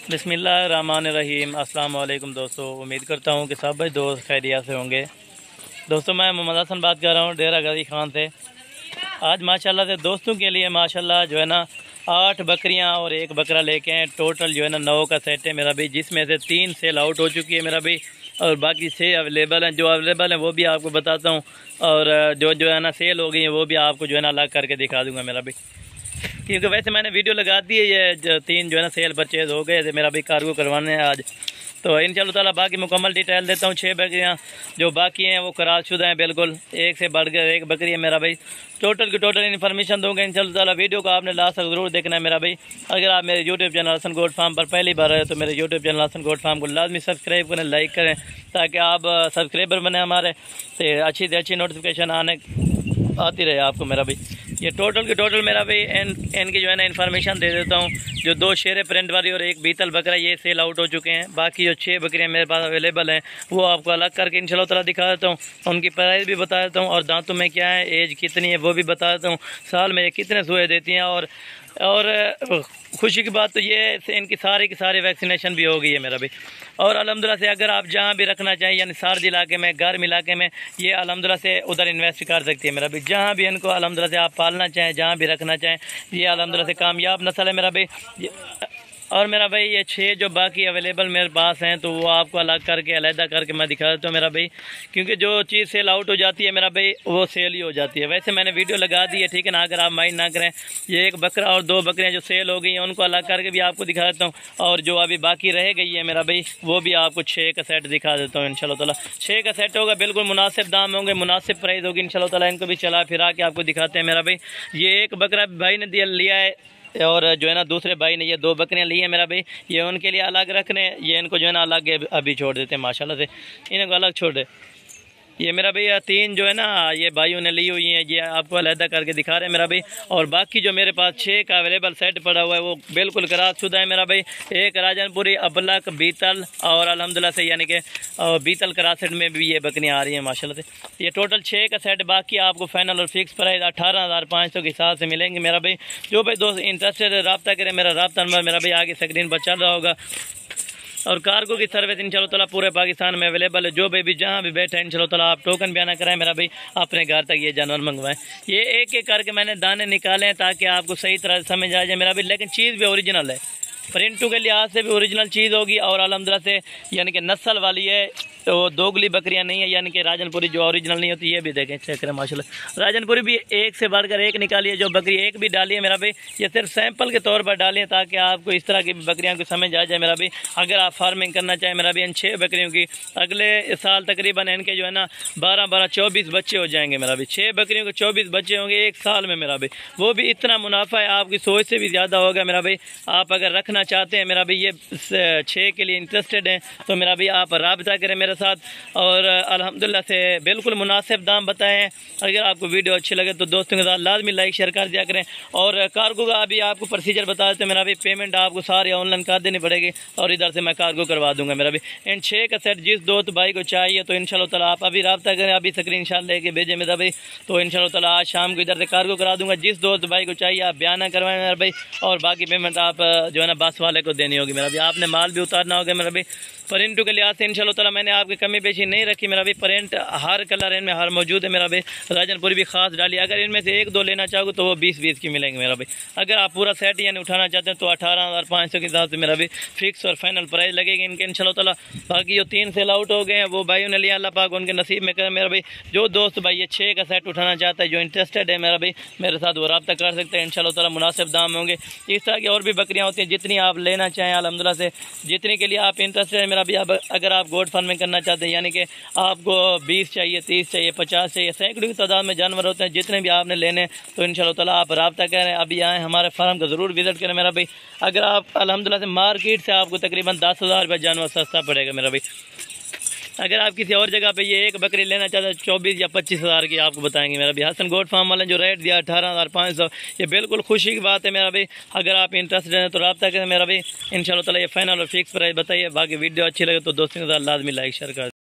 बिस्मिल्लाहिर्रहमानिर्रहीम। अस्सलाम वालेकुम दोस्तों, उम्मीद करता हूँ कि सब भाई दोस्त खैरियत से होंगे। दोस्तों मैं मोहम्मद हसन बात कर रहा हूँ डेरा गाजी खान से। आज माशाल्लाह से दोस्तों के लिए माशाल्लाह जो है ना 8 बकरियाँ और 1 बकरा लेके हैं। टोटल जो है ना 9 का सेट है मेरा भाई, जिसमें से 3 सेल आउट हो चुकी है मेरा भाई और बाकी 6 अवेलेबल हैं। जो अवेलेबल हैं वो भी आपको बताता हूँ और जो है ना सेल हो गई है वो भी आपको जो है ना अलग करके दिखा दूँगा मेरा भाई, क्योंकि वैसे मैंने वीडियो लगा दी है। ये 3 जो है ना सेल परचेज़ हो गए थे मेरा भाई, कार्गो करवाने हैं आज। तो इंशाअल्लाह ताला बाकी मुकम्मल डिटेल देता हूँ। 6 बकरियाँ जो बाकी हैं वो करारशुदा हैं बिल्कुल, एक से बढ़कर 1 बकरी है मेरा भाई। टोटल की टोटल इन्फॉर्मेशन दूँगा इंशाअल्लाह ताला। वीडियो को आपने लास्ट तक ज़रूर देखना है मेरा भाई। अगर आप मेरे YouTube channel Hasan goat farm पर पहली बार आए तो मेरे YouTube channel Hasan goat farm को लाजमी सब्सक्राइब करें, लाइक करें, ताकि आप सब्सक्राइबर बने हमारे, तो अच्छी से अच्छी नोटिफिकेशन आती रहे आपको मेरा भाई। ये टोटल की टोटल मेरा भाई इनकी जो है ना इन्फॉर्मेशन दे देता हूँ। जो 2 शेरे प्रिंट वाली और 1 बीतल बकरा ये सेल आउट हो चुके हैं। बाकी जो 6 बकरियाँ मेरे पास अवेलेबल हैं वो आपको अलग करके इंशाल्लाह ताला दिखा देता हूँ। उनकी प्राइस भी बता देता हूँ और दांतों में क्या है, एज कितनी है वो भी बता देता हूँ, साल में ये कितने सोए देती हैं। और खुशी की बात तो ये इनकी सारी की सारी वैक्सीनेशन भी हो गई है मेरा भाई। और अल्हम्दुलिल्लाह से अगर आप जहाँ भी रखना चाहें, यानी सर्द इलाके में, गर्म इलाके में, ये अल्हम्दुलिल्लाह से उधर इन्वेस्ट कर सकती है मेरा भाई। जहाँ भी इनको अल्हम्दुलिल्लाह से आप पालना चाहें, जहाँ भी रखना चाहें, ये अल्हम्दुलिल्लाह से कामयाब नस्ल है मेरा भाई। और मेरा भाई ये 6 जो बाकी अवेलेबल मेरे पास हैं तो वो आपको अलग करके अलहदा करके मैं दिखा देता हूँ मेरा भाई, क्योंकि जो चीज़ सेल आउट हो जाती है मेरा भाई वो सेल ही हो जाती है। वैसे मैंने वीडियो लगा दी है, ठीक है ना, अगर आप माइंड ना करें। ये 1 बकरा और 2 बकरियाँ जो सेल हो गई हैं उनको अलग करके भी आपको दिखा देता हूँ, और जो अभी बाकी रह गई है मेरा भाई वो भी आपको 6 का सेट दिखा देता हूँ इंशाल्लाह ताला। 6 का सेट होगा, बिल्कुल मुनासिब दाम होंगे, मुनासिब प्राइस होगी इंशाल्लाह ताला। इनको भी चला फिरा के आपको दिखाते हैं मेरा भाई। ये 1 बकरा भाई ने लिया है और जो है ना दूसरे भाई ने ये 2 बकरियां ली हैं मेरा भाई, ये उनके लिए अलग रखने, ये इनको जो है ना अलग अभी छोड़ देते हैं माशाल्लाह से, इनको अलग छोड़ दे। ये मेरा भाई 3 जो है ना ये भाइयों ने ली हुई हैं, ये आपको अलहदा करके दिखा रहे हैं मेरा भाई। और बाकी जो मेरे पास 6 का अवेलेबल सेट पड़ा हुआ है वो बिल्कुल करारशुदा है मेरा भाई। एक राजनपुरी, अबलक, बीतल और अल्हम्दुलिल्लाह से यानी कि बीतल करासेट में भी ये बकरियाँ आ रही हैं माशाल्लाह से। ये टोटल 6 का सेट बाकी आपको फाइनल और फिक्स प्राइस 18,500 के हिसाब से मिलेंगे मेरा भाई। जो भाई दोस्त इंटरेस्टेड है रब्ता करें, मेरा रब्ता नंबर मेरा भाई आगे स्क्रीन पर चल रहा होगा। और कार्गो की सर्विस इंशाल्लाह ताला पूरे पाकिस्तान में अवेलेबल है। जो भी जहाँ भी बैठे इंशाल्लाह ताला आप टोकन बयाना कराएं मेरा भाई, अपने घर तक ये जानवर मंगवाएं। ये एक एक करके मैंने दाने निकाले हैं ताकि आपको सही तरह से समझ आ जाए मेरा भाई। लेकिन चीज़ भी ओरिजिनल है, प्रिंटों के लिहाज से भी ओरिजिनल चीज़ होगी और अल्हम्दुलिल्लाह से यानी कि नस्ल वाली है, तो दोगली बकरियां नहीं है, यानी कि राजनपुरी जो ओरिजिनल नहीं होती। ये भी देखें, चेक करें माशाल्लाह। राजनपुरी भी एक से बढ़कर एक निकाली है। जो बकरी एक भी डाली है मेरा भाई ये सिर्फ सैंपल के तौर पर डाली है ताकि आपको इस तरह की बकरियां को समझ आ जाए मेरा भाई। अगर आप फार्मिंग करना चाहें मेरा भाई, इन 6 बकरियों की अगले साल तकरीबन इनके जो है ना 12-24 बच्चे हो जाएंगे मेरा भाई। 6 बकरियों के 24 बच्चे होंगे 1 साल में मेरा भाई। वो भी इतना मुनाफा है, आपकी सोच से भी ज़्यादा होगा मेरा भाई। आप अगर रखना चाहते हैं मेरा भाई, ये 6 के लिए इंटरेस्टेड हैं तो मेरा भाई आप राब्ता करें मेरे साथ और अल्हम्दुलिल्लाह से बिल्कुल मुनासिब दाम बताएं। अगर आपको वीडियो अच्छी लगे तो दोस्तों के साथ लाजमी लाइक शेयर कर दिया करें। और कार्गो का अभी आपको प्रोसीजर बता देते हैं मेरा भाई। पेमेंट आपको सारी ऑनलाइन कर देनी पड़ेगी और इधर से मैं कार्गो करवा दूंगा मेरा भाई। इन 6 का सेट जिस दोस्त भाई को चाहिए तो इंशाल्लाह ताला आप अभी रब्ता करें, अभी स्क्रीनशॉट लेके भेजें मेरा भाई, तो इंशाल्लाह ताला आज शाम को इधर से कार्गो करा दूंगा। जिस दोस्त भाई को चाहिए आप बयाना करवाएं मेरा भाई, और बाकी पेमेंट आप जो है ना बस वाले को देनी होगी मेरा भाई। आपने माल भी उतारना होगा मेरा भाई। प्रिंटों के लिहाज से इंशाल्लाह ताला मैंने आपकी कमी पेशी नहीं रखी मेरा भाई। प्रिंट हर कलर इनमें हर मौजूद है मेरा भाई। राजनपुरी भी खास डाली, अगर इनमें से 1-2 लेना चाहोगे तो वो 20-20 की मिलेंगे मेरा भाई। अगर आप पूरा सेट यानी उठाना चाहते हैं तो 18,500 के हिसाब से मेरा भाई फिक्स और फाइनल प्राइस लगेगी इनके इंशाल्लाह ताला। बाकी जो 3 सेल आउट हो गए हैं वो भाइयों ने लिया, अल्लाह पाक उनके नसीब में करे मेरा भाई। जो दोस्त भाई ये 6 का सेट उठाना चाहता है, जो इंटरेस्टेड है मेरा भाई, मेरे साथ वो रब्ता कर सकते हैं इंशाल्लाह ताला। मुनासिब दाम होंगे। इस तरह की और भी बकरियाँ होती हैं जितनी आप लेना चाहें अल्हम्दुलिल्लाह से, जितने के लिए आप इंटरेस्टेड है मेरा भाई। अगर आप गोट फार्मिंग करना चाहते हैं, यानी कि आपको 20 चाहिए, 30 चाहिए, 50 चाहिए, सैकड़ों की तादाद में जानवर होते हैं, जितने भी आपने लेने तो इंशाल्लाह ताला आप रब्ता करें, अभी आएँ हमारे फार्म का ज़रूर विज़िट करें मेरा भाई। अगर आप अल्हम्दुलिल्लाह से मार्केट से आपको तकरीबन 10,000 रुपये जानवर सस्ता पड़ेगा मेरा भाई। अगर आप किसी और जगह पे ये 1 बकरी लेना चाहते हैं 24 या 25 हज़ार की आपको बताएंगे मेरा भाई। हसन गोट फार्म वाले जो रेट दिया 18,500, ये बिल्कुल खुशी की बात है मेरा भाई। अगर आप इंटरेस्टेड हैं तो रब्ता करें मेरा भाई। इंशाल्लाह ताला ये फाइनल और फिक्स प्राइस बताइए। बाकी वीडियो अच्छी लगे तो दोस्तों के साथ लाजमी लाइक शेयर कर